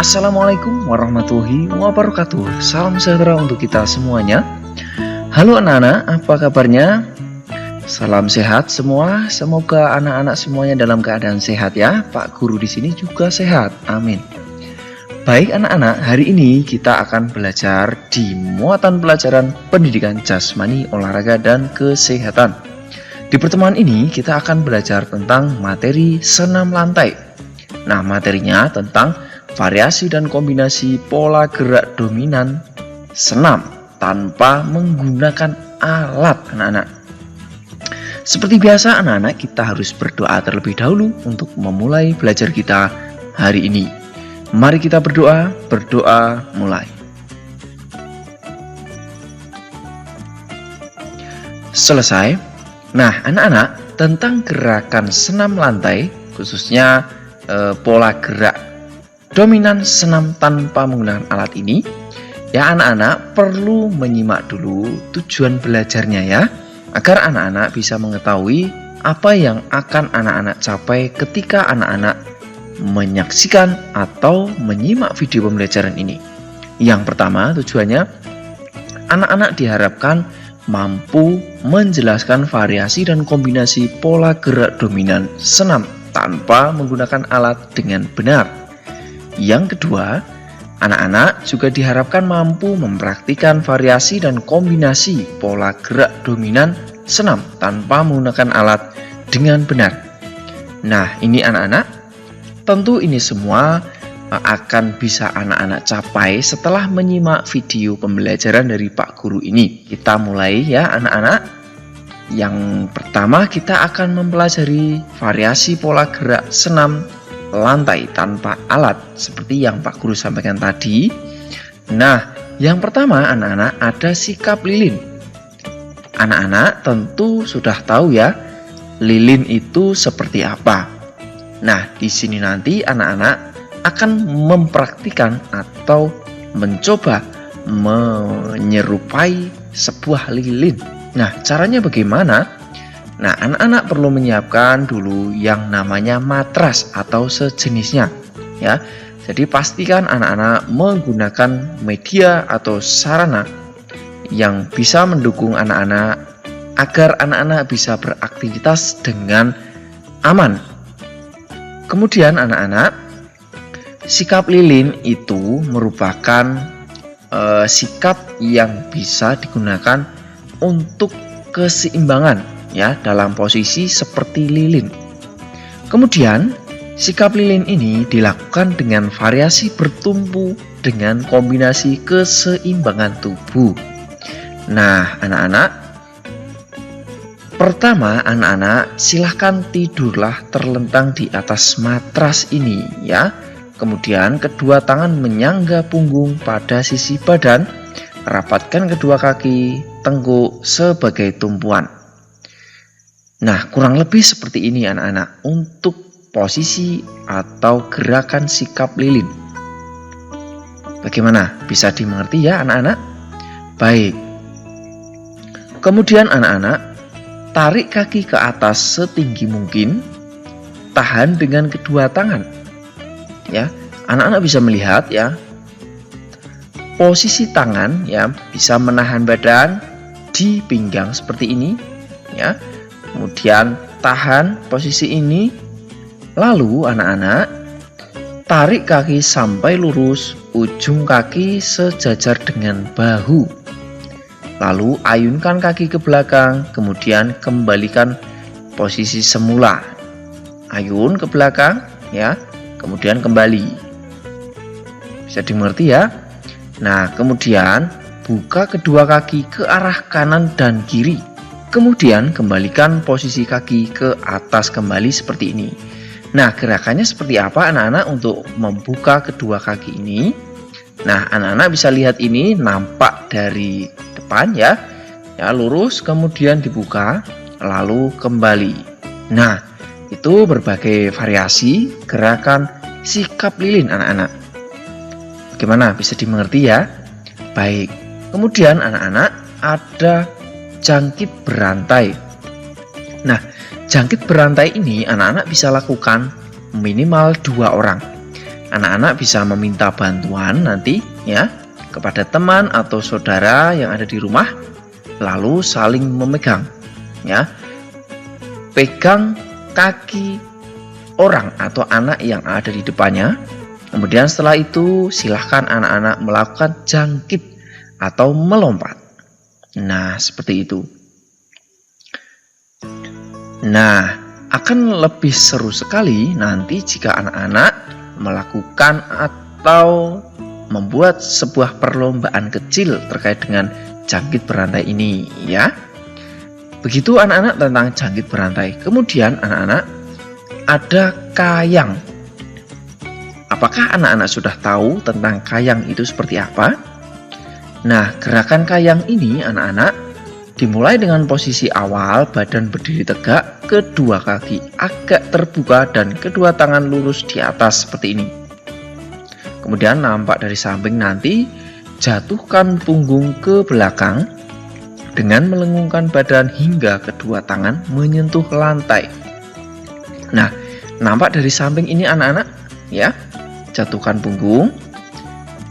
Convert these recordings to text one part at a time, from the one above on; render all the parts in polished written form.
Assalamualaikum warahmatullahi wabarakatuh. Salam sejahtera untuk kita semuanya. Halo anak-anak, apa kabarnya? Salam sehat semua. Semoga anak-anak semuanya dalam keadaan sehat ya. Pak Guru di sini juga sehat. Amin. Baik anak-anak, hari ini kita akan belajar di muatan pelajaran pendidikan jasmani, olahraga, dan kesehatan. Di pertemuan ini kita akan belajar tentang materi senam lantai. Nah, materinya tentang variasi dan kombinasi pola gerak dominan senam tanpa menggunakan alat anak-anak. Seperti biasa anak-anak, kita harus berdoa terlebih dahulu untuk memulai belajar kita hari ini. Mari kita berdoa mulai. Selesai. Nah anak-anak, tentang gerakan senam lantai khususnya pola gerak dominan senam tanpa menggunakan alat ini, ya anak-anak perlu menyimak dulu tujuan belajarnya ya, agar anak-anak bisa mengetahui apa yang akan anak-anak capai ketika anak-anak menyaksikan atau menyimak video pembelajaran ini. Yang pertama tujuannya, anak-anak diharapkan mampu menjelaskan variasi dan kombinasi pola gerak dominan senam tanpa menggunakan alat dengan benar. Yang kedua, anak-anak juga diharapkan mampu mempraktikkan variasi dan kombinasi pola gerak dominan senam tanpa menggunakan alat dengan benar. Nah, ini anak-anak, tentu ini semua akan bisa anak-anak capai setelah menyimak video pembelajaran dari Pak Guru ini. Kita mulai ya anak-anak. Yang pertama kita akan mempelajari variasi pola gerak senam lantai tanpa alat seperti yang Pak Guru sampaikan tadi. Nah, yang pertama anak-anak ada sikap lilin. Anak-anak tentu sudah tahu ya, lilin itu seperti apa. Nah, di sini nanti anak-anak akan mempraktikkan atau mencoba menyerupai sebuah lilin. Nah, caranya bagaimana? Nah, anak-anak perlu menyiapkan dulu yang namanya matras atau sejenisnya ya. Jadi pastikan anak-anak menggunakan media atau sarana yang bisa mendukung anak-anak agar anak-anak bisa beraktivitas dengan aman. Kemudian anak-anak, sikap lilin itu merupakan sikap yang bisa digunakan untuk keseimbangan ya dalam posisi seperti lilin. Kemudian sikap lilin ini dilakukan dengan variasi bertumpu dengan kombinasi keseimbangan tubuh. Nah anak-anak, pertama anak-anak silahkan tidurlah terlentang di atas matras ini ya. Kemudian kedua tangan menyangga punggung pada sisi badan, rapatkan kedua kaki tengkuk sebagai tumpuan. Nah, kurang lebih seperti ini anak-anak untuk posisi atau gerakan sikap lilin. Bagaimana? Bisa dimengerti ya anak-anak? Baik. Kemudian anak-anak, tarik kaki ke atas setinggi mungkin, tahan dengan kedua tangan. Ya, anak-anak bisa melihat ya. Posisi tangan ya bisa menahan badan di pinggang seperti ini ya. Kemudian tahan posisi ini. Lalu anak-anak tarik kaki sampai lurus, ujung kaki sejajar dengan bahu. Lalu ayunkan kaki ke belakang, kemudian kembalikan posisi semula. Ayun ke belakang ya, kemudian kembali. Bisa dimengerti ya? Nah, kemudian buka kedua kaki ke arah kanan dan kiri. Kemudian kembalikan posisi kaki ke atas kembali seperti ini. Nah, gerakannya seperti apa anak-anak untuk membuka kedua kaki ini? Nah, anak-anak bisa lihat ini nampak dari depan ya. Ya, lurus kemudian dibuka, lalu kembali. Nah, itu berbagai variasi gerakan sikap lilin anak-anak. Bagaimana? Bisa dimengerti ya? Baik. Kemudian anak-anak ada jangkit berantai. Nah, jangkit berantai ini anak-anak bisa lakukan minimal 2 orang. anak-anak bisa meminta bantuan nanti ya kepada teman atau saudara yang ada di rumah, lalu saling memegang ya. Pegang kaki orang atau anak yang ada di depannya. Kemudian setelah itu silahkan anak-anak melakukan jangkit atau melompat. Nah, seperti itu. Nah, akan lebih seru sekali nanti jika anak-anak melakukan atau membuat sebuah perlombaan kecil terkait dengan jangkit berantai ini ya. Begitu anak-anak tentang jangkit berantai. Kemudian anak-anak ada kayang. Apakah anak-anak sudah tahu tentang kayang itu seperti apa? Nah, gerakan kayang ini anak-anak dimulai dengan posisi awal badan berdiri tegak, kedua kaki agak terbuka dan kedua tangan lurus di atas seperti ini. Kemudian nampak dari samping nanti, jatuhkan punggung ke belakang dengan melengkungkan badan hingga kedua tangan menyentuh lantai. Nah, nampak dari samping ini anak-anak ya. Jatuhkan punggung,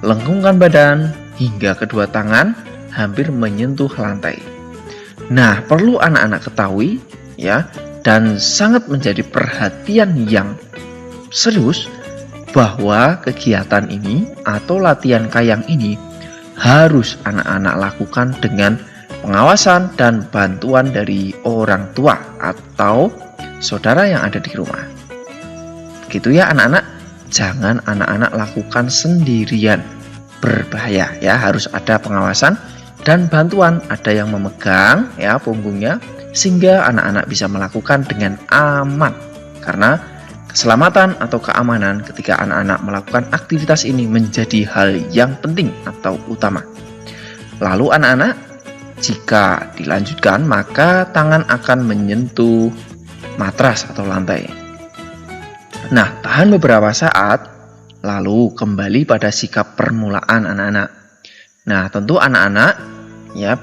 lengkungkan badan hingga kedua tangan hampir menyentuh lantai. Nah, perlu anak-anak ketahui ya, dan sangat menjadi perhatian yang serius bahwa kegiatan ini atau latihan kayang ini harus anak-anak lakukan dengan pengawasan dan bantuan dari orang tua atau saudara yang ada di rumah. Begitu ya anak-anak, jangan anak-anak lakukan sendirian, berbahaya ya, harus ada pengawasan dan bantuan, ada yang memegang ya punggungnya sehingga anak-anak bisa melakukan dengan aman. Karena keselamatan atau keamanan ketika anak-anak melakukan aktivitas ini menjadi hal yang penting atau utama. Lalu anak-anak, jika dilanjutkan maka tangan akan menyentuh matras atau lantai. Nah, tahan beberapa saat, lalu kembali pada sikap permulaan anak-anak. Nah, tentu anak-anak ya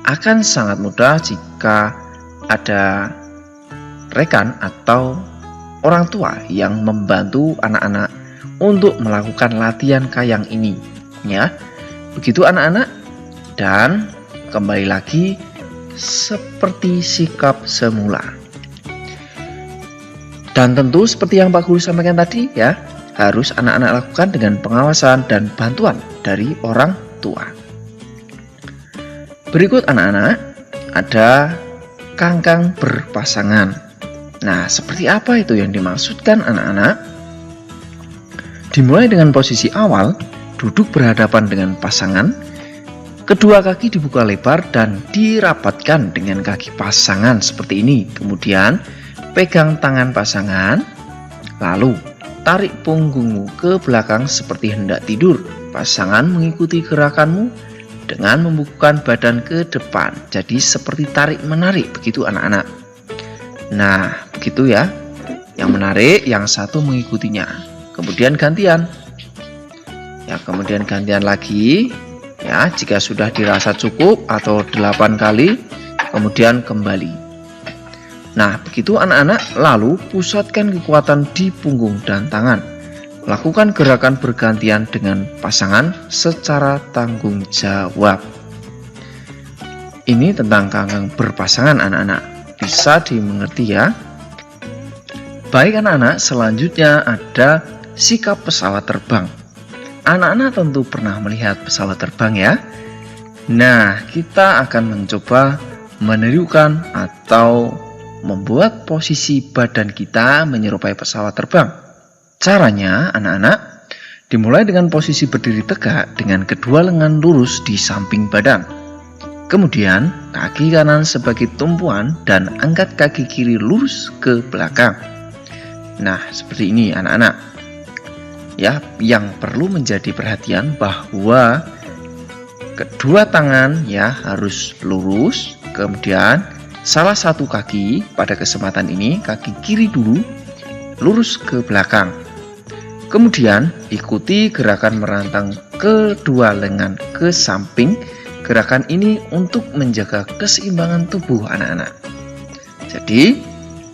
akan sangat mudah jika ada rekan atau orang tua yang membantu anak-anak untuk melakukan latihan kayang ini ya. Begitu anak-anak, dan kembali lagi seperti sikap semula. Dan tentu seperti yang Pak Guru sampaikan tadi ya, harus anak-anak lakukan dengan pengawasan dan bantuan dari orang tua. Berikut anak-anak, ada kangkang berpasangan. Nah, seperti apa itu yang dimaksudkan anak-anak? Dimulai dengan posisi awal, duduk berhadapan dengan pasangan, kedua kaki dibuka lebar dan dirapatkan dengan kaki pasangan seperti ini. Kemudian pegang tangan pasangan, lalu tarik punggungmu ke belakang seperti hendak tidur. Pasangan mengikuti gerakanmu dengan membukukan badan ke depan. Jadi seperti tarik-menarik, begitu anak-anak. Nah, begitu ya. Yang menarik, yang satu mengikutinya. Kemudian gantian. Ya, kemudian gantian lagi. Ya, jika sudah dirasa cukup atau 8 kali, kemudian kembali. Nah, begitu anak-anak, lalu pusatkan kekuatan di punggung dan tangan. Lakukan gerakan bergantian dengan pasangan secara tanggung jawab. Ini tentang kangkang berpasangan anak-anak. Bisa dimengerti ya. Baik anak-anak, selanjutnya ada sikap pesawat terbang. Anak-anak tentu pernah melihat pesawat terbang ya. Nah, kita akan mencoba menirukan atau membuat posisi badan kita menyerupai pesawat terbang. Caranya, anak-anak, dimulai dengan posisi berdiri tegak dengan kedua lengan lurus di samping badan. Kemudian, kaki kanan sebagai tumpuan dan angkat kaki kiri lurus ke belakang. Nah, seperti ini anak-anak. Ya, yang perlu menjadi perhatian bahwa kedua tangan ya harus lurus, kemudian salah satu kaki pada kesempatan ini, kaki kiri dulu, lurus ke belakang. Kemudian ikuti gerakan merantang kedua lengan ke samping. Gerakan ini untuk menjaga keseimbangan tubuh anak-anak. Jadi,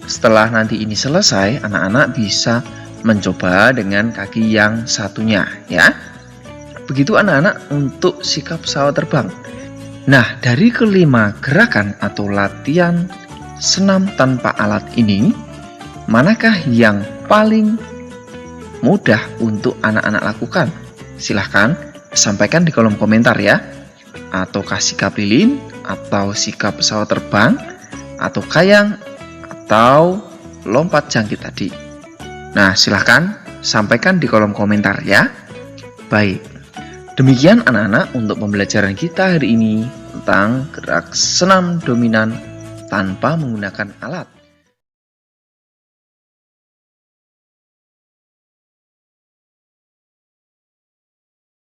setelah nanti ini selesai, anak-anak bisa mencoba dengan kaki yang satunya ya. Begitu anak-anak untuk sikap pesawat terbang. Nah, dari kelima gerakan atau latihan senam tanpa alat ini, manakah yang paling mudah untuk anak-anak lakukan? Silahkan sampaikan di kolom komentar ya. Ataukah sikap lilin, atau sikap pesawat terbang, atau kayang, atau lompat jangkit tadi. Nah, silahkan sampaikan di kolom komentar ya. Baik, demikian anak-anak untuk pembelajaran kita hari ini tentang gerak senam dominan tanpa menggunakan alat.